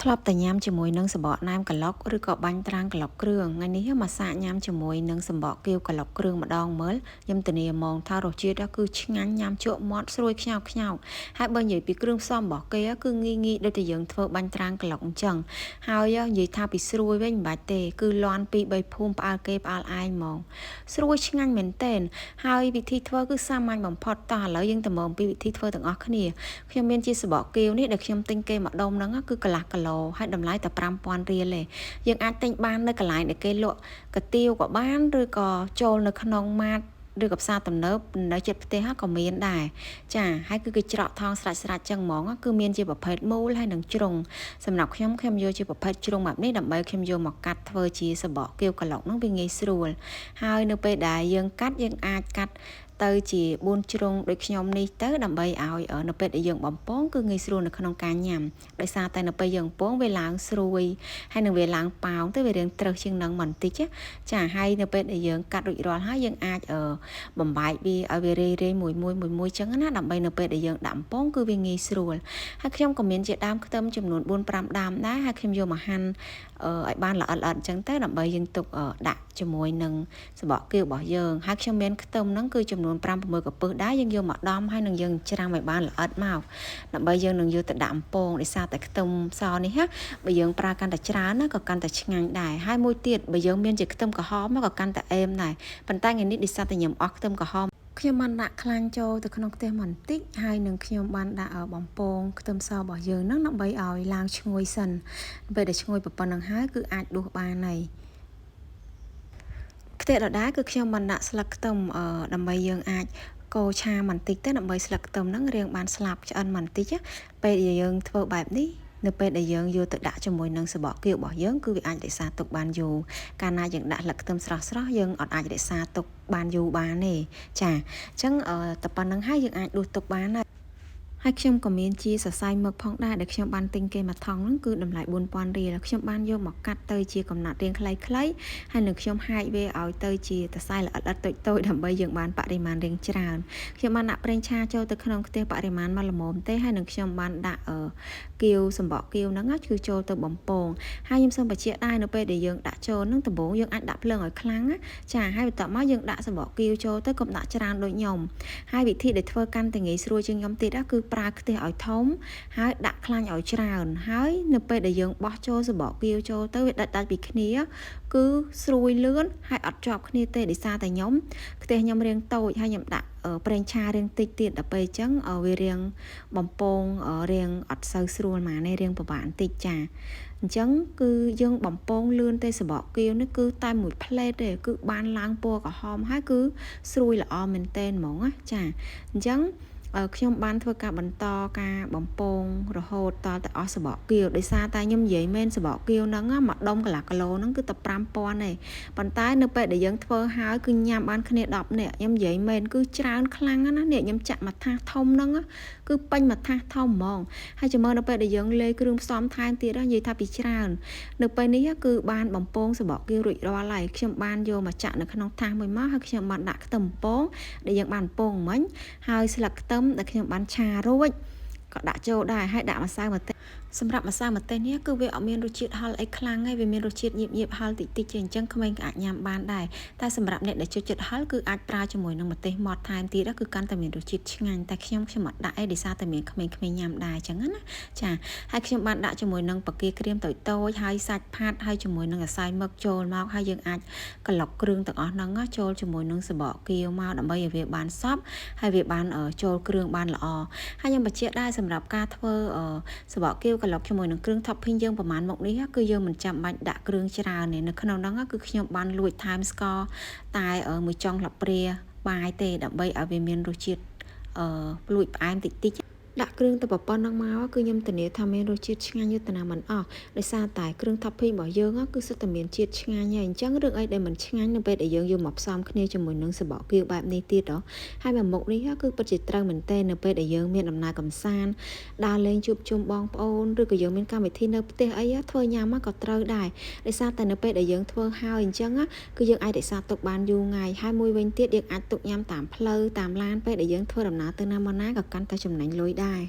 ធ្លាប់តែញ៉ាំជាមួយនឹងសំបកណែមក្លុកឬក៏បាញ់ត្រាំងក្លុកគ្រឿងថ្ងៃនេះមកសាកញ៉ាំជាមួយនឹងសំបកគាវក្លុកគ្រឿងម្ដងមើលខ្ញុំធានាហ្មងថារសជាតិគឺឆ្ងាញ់ញ៉ាំជក់មាត់ស្រួយខ្ញោកហើយបើនិយាយពីគ្រឿងផ្សំរបស់គេគឺងាយដូចតែយើងធ្វើបាញ់ត្រាំងក្លុកអញ្ចឹងហើយនិយាយថាពីស្រួយវិញមិនបាច់ទេគឺលាន់ពី3ភូមិផ្អើលគេផ្អើលឯងហ្មងស្រួយឆ្ងាញ់មែនទែនហើយវិធីធ្វើគឺសាមញ្ញបំផុតតោះឥឡូវយើងទៅមើលពីវិធីធ្វើទាំងអស់គ្នាខ្ញុំមានជាសំបកគាវនេះដែលខ្ញុំទិញគេម្ដុំហ្នឹងគឺកន្លះគីឡូហើយតម្លៃតែ5000រៀលទេយើងអាចទិញបាននៅកន្លែងដែលគេលក់កាទៀវក៏បានឬក៏ចូលនៅក្នុងម៉ាតឬក៏ផ្សារទំនើបនៅជិតផ្ទះក៏មានដែរចាហើយគឺគេច្រកថងស្រាច់ចឹងហ្មងគឺមានជាប្រភេទមូលហើយនឹងជ្រុងសម្រាប់ខ្ញុំយកជាប្រភេទជ្រុងបែបនេះដើម្បីខ្ញុំយកមកកាត់ធ្វើជាសំបកគាវក្លុកហ្នឹងវាងាយស្រួលហើយនៅពេលដែលយើងកាត់យើងអាចកាត់ទៅជា4ជ្រុងដូចខ្ញុំនេះទៅដើម្បីឲ្យនៅពេលដែលយើងបំពងគឺងាយស្រួលនៅក្នុងការញ៉ាំដោយសារតែនៅពេលយើងបំពងវាឡើងស្រួយហើយនឹងវាឡើងប៉ោងទៅវារៀងត្រឹសជាងនឹងបន្តិចចាហើយនៅពេលដែលយើងកាត់រួចរាល់ហើយយើងអាចបំបែកវាឲ្យវារាយមួយចឹងណាដើម្បីនៅពេលដែលយើងដាក់បំពងគឺវាងាយស្រួលហើយខ្ញុំក៏មានជាដើមខ្ទឹមចំនួន4-5ដើមដែរហើយខ្ញុំយកមកហាន់ឲ្យបានល្អិតអញ្ចឹងទៅដើម្បីយើងទុកដាក់ជាមួយនឹងសំបកគាវរបស់យើងហើយខ្ញុំមានខ្ទឹមហ្នឹងគឺចំនួន5-6កំពឹសដែរយើងយកមកដំហើយនឹងយើងច្រាំឲ្យបានល្អិតមកដើម្បីយើងនឹងយកទៅដាក់អំពងដោយសារតែខ្ទឹមសនេះណាបើយើងប្រើកាន់តែច្រើនណាក៏កាន់តែឆ្ងាញ់ដែរហើយមួយទៀតបើយើងមានជាខ្ទឹមក្រហមក៏កាន់តែអែមដែរប៉ុន្តែថ្ងៃនេះដោយសារតែខ្ញុំអស់ខ្ទឹមក្រហមខ្ញុំបានដាក់ខ្លាញ់ចូលទៅក្នុងខ្ទះបន្តិចហើយនឹងខ្ញុំបានដាក់បំពងខ្ទឹមសរបស់យើងហ្នឹងដើម្បីឲ្យឡើងឈ្ងុយសិនពេលដែលឈ្ងុយប៉ុណ្ណឹងហើយគឺអាចដួសបានហើយខ្ទះដដែលគឺខ្ញុំបានដាក់ស្លឹកខ្ទឹមដើម្បីយើងអាចកូរឆាបន្តិចទៅដើម្បីស្លឹកខ្ទឹមហ្នឹងរាងបានស្លាប់ឆ្អិនបន្តិចពេលដែលយើងធ្វើបែបនេះនៅពេលដែលយើងយកទៅដាក់ជាមួយនឹងសំបកគាវរបស់យើងគឺវាអាចរក្សាទុកបានយូរកាលណាយើងដាក់ស្លឹកខ្ទឹមស្រស់យើងអត់អាចរក្សាទុកបានយូរបានទេចាអញ្ចឹងតែប៉ុណ្្នឹងហើយយើងអាចដួសទុកបានហើយខ្ញុំក៏មានជាសរសៃមឹកផងដែរដែលខ្ញុំបានទិញគេមួយថងហ្នឹងគឺតម្លៃ4000រៀលខ្ញុំបានយកមកកាត់ទៅជាកំណាត់រាងខ្លីៗហើយនឹងខ្ញុំហាយវាឲ្យទៅជាសរសៃល្អិតៗតូចៗដើម្បីយើងបានបរិមាណរាងច្រើនខ្ញុំបានដាក់ប្រេងឆាចូលទៅក្នុងខ្ទះបរិមាណមកល្មមទេហើយនឹងខ្ញុំបានដាក់គាវសំបកគាវហ្នឹងគឺចូលទៅបំពងហើយខ្ញុំសូមបញ្ជាក់ដែរនៅពេលដែលយើងដាក់ចូលហ្នឹងដំបូងយើងអាចដាក់ភ្លើងឲ្យខ្លាំងចាហើយបន្ទាប់មកយើងដាក់សំបកគាវចូលទៅកុំដាក់ច្រើនដូចខ្ញុំហើយវិធីដែលធ្វើកាន់តែងាយស្រួលជាងខ្ញុំទៀតគឺប្រើខ្ទះឲ្យធំហើយដាក់ខ្លាញ់ឲ្យច្រើនហើយនៅពេលដែលយើងបោះចូលសំបកគាវចូលទៅវាដាច់ពីគ្នាគឺស្រួយលឿនហើយអត់ជាប់គ្នាទេដោយសារតែខ្ញុំខ្ទះខ្ញុំរាងតូចហើយខ្ញុំដាក់ប្រេងឆារាងតិចទៀតដល់ពេលអញ្ចឹងវារាងបំពងរាងអត់សូវស្រួលហ្មងទេរាងពិបាកបន្តិចចាអញ្ចឹងគឺយើងបំពងលឿនទេសំបកគាវនេះគឺតែមួយផ្លេតទេគឺបានឡើងពណ៌ក្រហមហើយគឺស្រួយល្អមែនទែនហ្មងណាចាអញ្ចឹងខ្ញុំបានធ្វើការបន្តការបំពងរហូតតតែអស់សំបកគាវដោយសារតែខ្ញុំនិយាយមែនសំបកគាវហ្នឹងមួយដុំកន្លះគីឡូហ្នឹងគឺតែ5000ទេប៉ុន្តែនៅពេលដែលយើងធ្វើហើយគឺញ៉ាំបានគ្នា10នាក់ខ្ញុំនិយាយមែនគឺច្រើនខ្លាំងណាស់នេះខ្ញុំចាក់មួយថាសធំហ្នឹងគឺពេញមួយថាសធំហ្មងហើយចាំមើលនៅពេលដែលយើងលាយគ្រឿងផ្សំថែមទៀតនិយាយថាពីច្រើននៅពេលនេះគឺបានបំពងសំបកគាវរួចរាល់ហើយខ្ញុំបានយកមកចាក់នៅក្នុងថាសមួយមកហើយខ្ញុំបានដាក់ខ្ទឹមបំពងដែលយើងបានបំពងមិញហើយស្លឹកខ្ទឹមដែលខ្ញុំបានឆារួចក៏ដាក់ចូលដែរហើយដាក់ម្សៅម្ទេសសម្រាប់ម្សៅម្ទេសនេះគឺវាអត់មានរសជាតិហឹរអីខ្លាំងទេវាមានរសជាតិញៀបហឹរតិចទេអញ្ចឹងក្មេងក៏អាចញ៉ាំបានដែរតែសម្រាប់អ្នកដែលចូលចិត្តហឹរគឺអាចប្រើជាមួយនឹងម្ទេសម៉ត់ថែមទៀតគឺកាន់តែមានរសជាតិឆ្ងាញ់តែខ្ញុំអត់ដាក់អីដោយសារតែមានក្មេងៗញ៉ាំដែរអញ្ចឹងណាចាហើយខ្ញុំបានដាក់ជាមួយនឹងបកាក្រៀមតូចហើយសាច់ផាត់ហើយជាមួយនឹងអាស័យមឹកចូលមកហើយយើងអាចក្លុកគ្រឿងទាំងអស់ហ្នឹងចូលជាមួយនឹងសំបកគាវមកដើម្បីឲ្យវាបានសព្វហើយវាបានចូលគ្រឿងបានល្អហើយខ្ញុំបញ្ជាក់ដែរសម្រាប់ការធ្វើសំបកគាវក្លុកជាមួយនឹងគ្រឿង topping យើងប្រហែលមុខនេះគឺយើងមិនចាំបាច់ដាក់គ្រឿងច្រើនទេនៅក្នុងហ្នឹងគឺខ្ញុំបានលួចថែមស្ករតែមួយចុងស្លាបព្រាបាយទេដើម្បីឲ្យវាមានរសជាតិលួចផ្អែមតិចដាក់គ្រឿងទៅប៉ុណ្ណឹងមកគឺខ្ញុំធានាថាមានរសជាតិឆ្ងាញ់យុទ្ធនាមិនអស់ដោយសារតែគ្រឿង topping របស់យើងគឺសុទ្ធតែមានជាតិឆ្ងាញ់ហើយអញ្ចឹងរឿងអីដែលមិនឆ្ងាញ់នៅពេលដែលយើងយកមកផ្សំគ្នាជាមួយនឹងសំបកគាវបែបនេះទៀតហើយមួយមុខនេះគឺពិតជាត្រូវមែនទែននៅពេលដែលយើងមានដំណើរកម្សាន្តដើរលេងជួបជុំបងប្អូនឬក៏យើងមានកម្មវិធីនៅផ្ទះអីធ្វើញ៉ាំក៏ត្រូវដែរដោយសារតែនៅពេលដែលយើងធ្វើហើយអញ្ចឹងគឺយើងអាចរក្សាទុកបានយូរថ្ងៃហើយមួយវិញទៀតយើងអាចទុកញ៉ាំតាមផ្លូវតាមឡានពេលដែលយើងធ្វើដំណើរទៅណាមកណាក៏កាន់តែចំណេញលុយដែរ